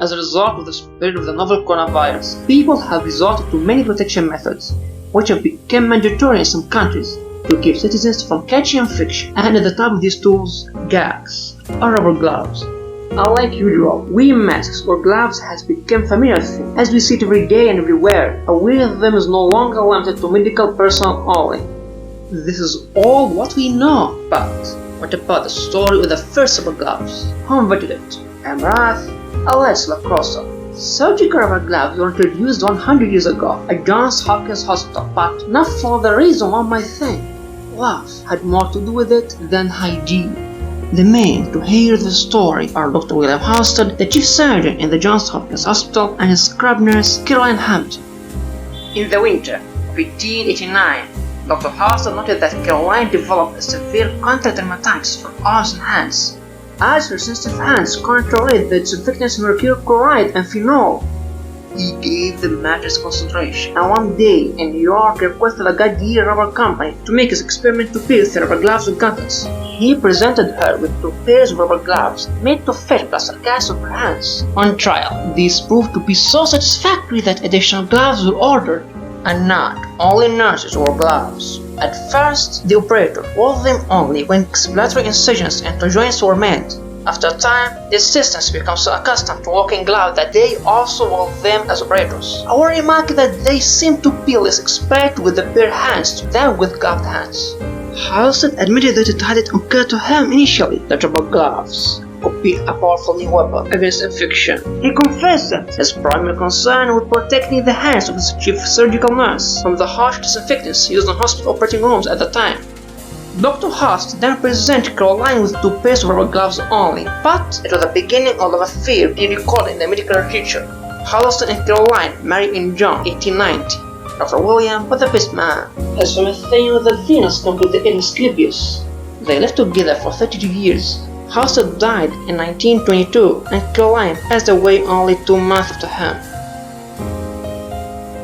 As a result of the spread of the novel coronavirus, people have resorted to many protection methods, which have become mandatory in some countries to keep citizens from catching infection. And at the top of these tools, gags, or rubber gloves. Unlike usual, wearing masks or gloves has become a familiar thing, as we see it every day and everywhere. Wearing them is no longer limited to medical personnel only. This is all what we know, but what about the story of the first rubber gloves? Who invented it? Emirath? Let's look closer. Surgical rubber gloves were introduced 100 years ago at Johns Hopkins Hospital, but not for the reason one might think. Gloves had more to do with it than hygiene. The men to hear the story are Dr. William Halsted, the chief surgeon in the Johns Hopkins Hospital, and his scrub nurse Caroline Hampton. In the winter of 1889, Dr. Halsted noted that Caroline developed a severe contact dermatitis for arms and hands, as her sensitive hands contralated the disinfectants mercurial chloride and phenol. He gave the mattress concentration, and one day in New York requested a Goodyear rubber company to make his experiment to pierce the rubber gloves with gauntlets. He presented her with 2 pairs of rubber gloves made to fit plaster casts on her hands. On trial, these proved to be so satisfactory that additional gloves were ordered, and not only nurses wore gloves. At first, the operator wore them only when exploratory incisions into joints were made. After a time, the assistants became so accustomed to walking gloves that they also wore them as operators. Our remark is that they seemed to be less expert with the bare hands than with gloved hands. Halsted admitted that it hadn't occurred to him initially that rubber gloves could be a powerful new weapon against infection. He confessed that his primary concern was protecting the hands of his chief surgical nurse from the harsh disinfectants used in hospital operating rooms at the time. Dr. Halsted then presented Caroline with 2 pairs of rubber gloves only, but it was the beginning of a fear being recorded in the medical literature. Halsted and Caroline married in June 1890. Dr. William was the best man. His famous the Venus come to the Asclepius. They lived together for 32 years. Halsted died in 1922, and Caroline passed away only 2 months after him.